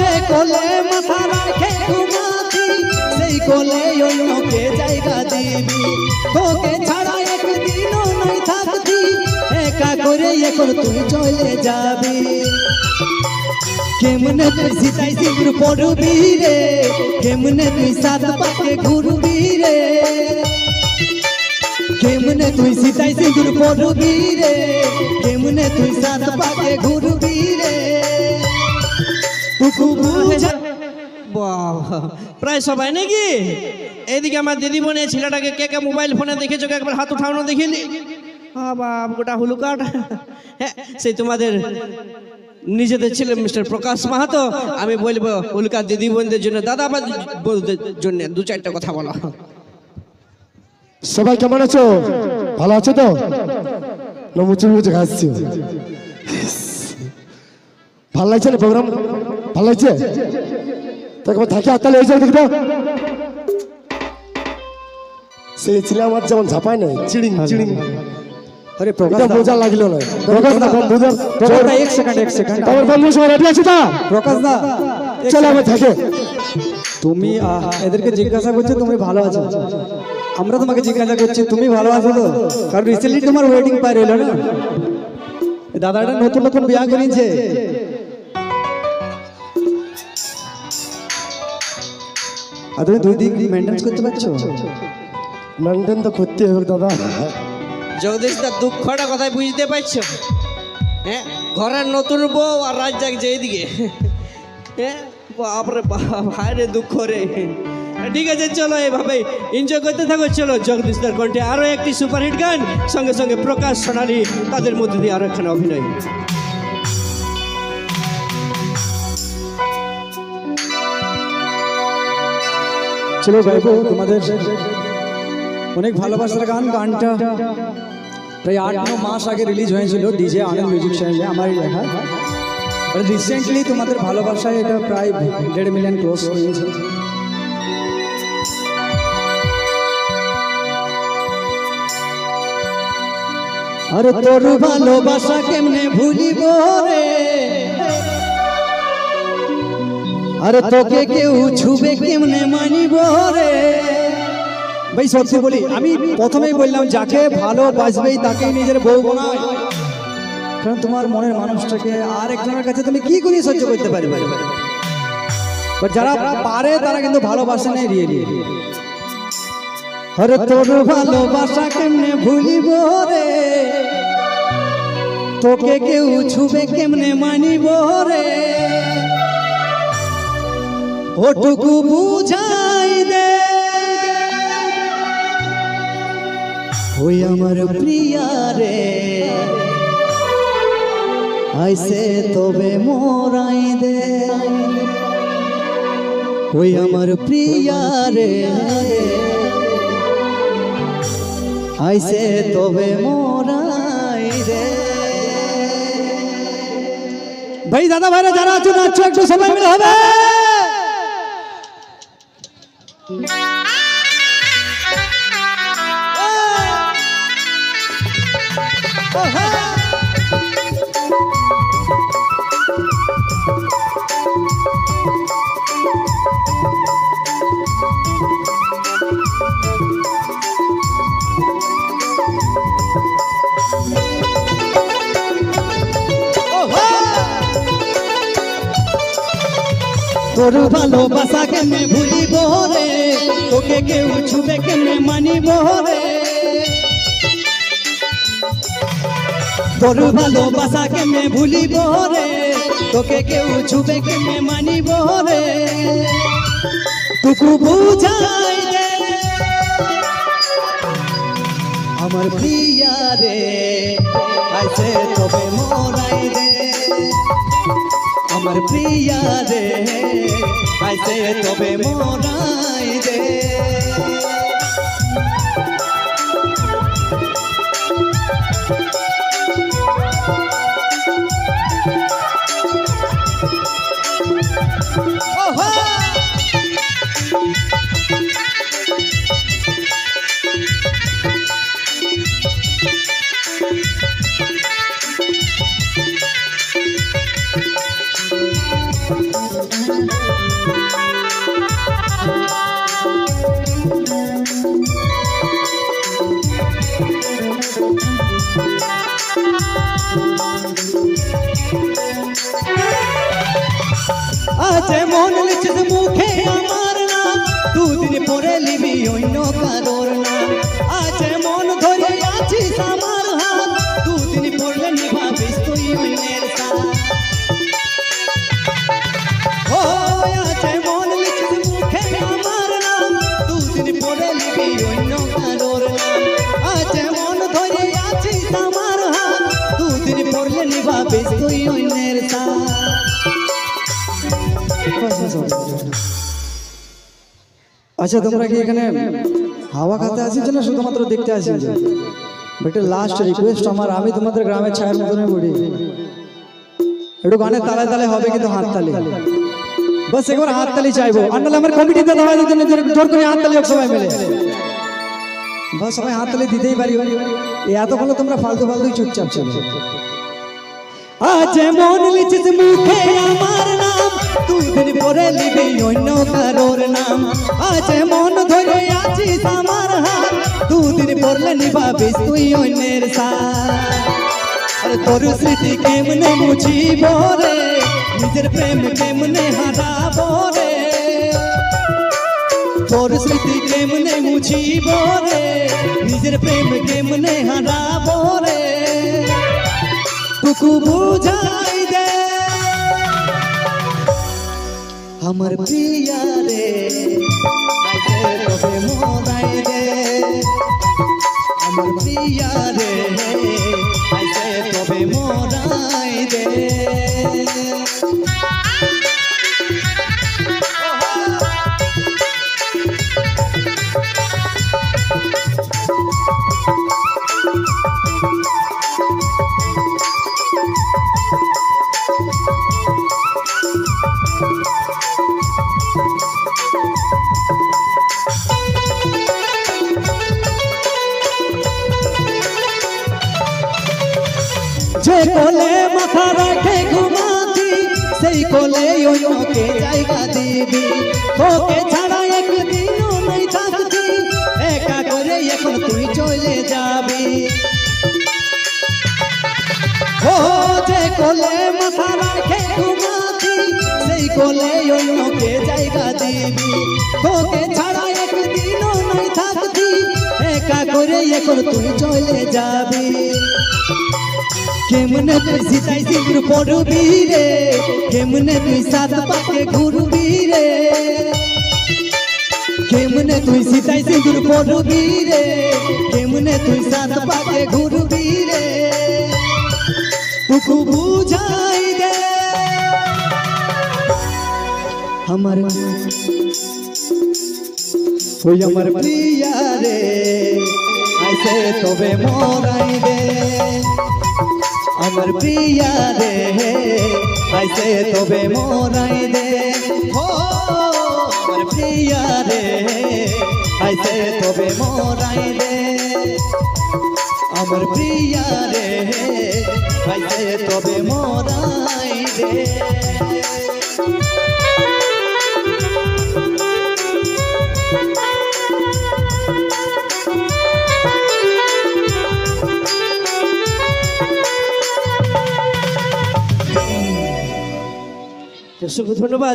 যে কোলে মাথা রাখে ঘুমাতি সেই কোলে অন্যকে জায়গা দিবি তোকে ছাড়া একদিনও নাই থাকতি একা করে এখন তুই চলে যাবি কেমনে তুই সীতাই সিঁদুর পড়বি রে কেমনে তুই সাত পাকে ঘুরবি রে কেমনে তুই সীতাই সিঁদুর পড়বি রে কেমনে তুই সাত পাকে ঘুরবি রে টুকু বুঝা প্রায় সবাই নাকি এইদিকে আমার দিদি বোনে ছেলেটাকে কে কে মোবাইল ফোনে দেখেছো একবার হাত উঠানো দেখিনি বাপ গোটা হুলুকাট হ্যাঁ সেই তোমাদের নিজেদের ছেলে মিস্টার প্রকাশ মাহাতো আমি বলবো হুলুকার দিদি বোনদের জন্য দাদা বা বন্ধুদের জন্য দু চারটা কথা বলো সবাই কেমন আছো ভালো আছো তো মুচু মুচু খাচ্ছি ভালো লাগছে না প্রোগ্রাম ভালো লাগছে তখন থাকি আত্মালে হয়ে যাবে দেখবো সেই ছিল আমার যেমন ঝাপায় না চিড়িং চিড়িং আরে প্রকাশ বোঝা লাগলো না প্রকাশ দা এক সেকেন্ড তোমার বন্ধু সবাই রেডি আছে তো প্রকাশ দা চলো আমি থাকে তুমি এদেরকে জিজ্ঞাসা করছো তুমি ভালো আছো আমরা তোমাকে জিজ্ঞাসা করছি তুমি ভালো আছো তো কারণ রিসেন্টলি তোমার ওয়েডিং পার এলো না দাদাটা নতুন নতুন বিয়ে করেছে আর তুমি দুই দিন মেনটেন্স করতে পারছো মেনটেন তো করতে হবে দাদা জগদীশ তার দুঃখটা কথায় বুঝতে পারছো হ্যাঁ ঘরের নতুন বউ আর রাজ জাগছে এইদিকে হ্যাঁ বাপরে ভাইরে দুঃখ রে ঠিক আছে চলো এইভাবে এনজয় করতে থাকো চলো জগদীশ দার কণ্ঠে আরো একটি সুপারহিট গান সঙ্গে সঙ্গে প্রকাশ সোনালী তাদের মধ্যে দিয়ে আরো একখানা অভিনয় চলো গাইবো তোমাদের অনেক ভালোবাসার গানটা প্রায় 8-9 মাস আগে রিলিজ হয়েছিল ডিজে আনন্দ মিউজিক চ্যানেলে আমারই লেখা রিসেন্টলি তোমাদের ভালোবাসায় এটা প্রায় 1.5 মিলিয়ন ক্রস হয়েছে আরে তোর ভালোবাসা কেমনে ভুলিব রে আরে তোকে কেউ ছুবে কেমনে মানিব রে ভাই সত্যি বলি আমি প্রথমেই বললাম যাকে ভালোবাসবেই তাকে নিজের বউ বানায় কারণ তোমার মনের মানুষটাকে আর একজনের কাছে তুমি কি করে সহ্য করতে পারবে বাট যারা পারে তারা কিন্তু ভালোবাসে না রিয়েলি আরে তোর ভালোবাসা কেমনে ভুলিব রে তোকে কেউ ছুবে কেমনে মানিব রে ওটুকু বুঝাই দে ওই আমার প্রিয়া রে আইসে তবে মোরাই দে ওই আমার প্রিয়া রে আইসে তবে মোরাই দে ভাই দাদা ভাইরা যারা আছো নাচো একটু সবাই মিলে হবে তোর ভালোবাসা কেমনে ভুলিব রে তোকে কেউ ছুবে কেমনে মানিব রে তোর ভালোবাসা কেমনে ভুলিব রে তোকে কেউ ছুবে কেমনে মানিব রে টুকু বুঝাই দে আমার প্রিয়া রে আইসে তবে মোরাই দে আমার প্রিয়া রে আইসে তবে মোরাই দে আছে মন লিখছিস মুখে আমার নাম, দুদিন পরে লিবি অন্য কারোর নাম। আছে মন ধরে আছিস আমার হাত, দুদিন পড়লে নিভাবিস তুই অন্যের সাথ। ও আছে মন লিখছিস মুখে আমার নাম, দুদিন পরে লিবি অন্য কারোর নাম। আছে মন ধরে আছিস আমার হাত, দুদিন পড়লে নিভাবিস তুই অন্যের সাথ। আচ্ছা তোমরা কি এখানে হাওয়া খাতে আসিস না শুধুমাত্র দেখতে আসিস? একটা লাস্ট রিকোয়েস্ট আমার, আমি তোমাদের গ্রামের ছায়ের মতনই পড়ি, একটু গানের তালে তালে হবে কিন্তু হাত তালি, বাস একবার হাত তালি চাইবো। আর নাহলে আমার কমিটিতে দেওয়ার জন্য জোর করে হাত তালি হোক সবাই মিলে, বাস সবাই হাত তালি দিতেই পারি। এতক্ষণ তোমরা ফালতু ফালতু চুপচাপ ছিল। আজ মন লিখছিস মুখে আমার নাম, দুদিন পরে লিবি অন্য কারোর নাম। আজ মন ধরে আছিস আমার হাত, দুদিন পরলে নিভাবিস তুই অন্যের সাথ। আরে তোর স্মৃতি কেমনে মুছিব রে, নিজের প্রেম কেমনে হারাব রে। তোর স্মৃতি কেমনে মুছিব রে, নিজের প্রেম কেমনে হারাব রে। টুকু বুঝাই দে আমার প্রিয়া রে, তবে মরাই দে আমার প্রিয়া রে, তবে মরাই দে। যে কোলে মাথা রাখে ঘুমাতি, সেই কোলে অন্যকে জায়গা দিবি। তোকে ছাড়া একদিনও নাই থাকতি, একা করে এখন তুই চলে যাবি। ও যে কোলে মাথা রাখে ঘুমাতি, সেই কোলে অন্যকে জায়গা দিবি। তোকে ছাড়া একদিনও নাই থাকতি, একা করে এখন তুই চলে যাবি। কেমনে তুই সীতাই সিঁদুর পড়বি রে, কেমনে তুই সাত পাকে ঘুরবি রে। কেমনে তুই সীতাই সিঁদুর পড়বি রে, কেমনে তুই সাত পাকে ঘুরবি রে। টুকু বুঝাই দে আমার, ওই আমার প্রিয়া রে, আইসে তবে মরাই দে আমার প্রিয়া রে, আইসে তবে মরাই দে। ও আমার প্রিয়া রে, আইসে তবে মরাই দে আমার প্রিয়া রে, আইসে তবে মরাই দে। অসংখ্য ধন্যবাদ।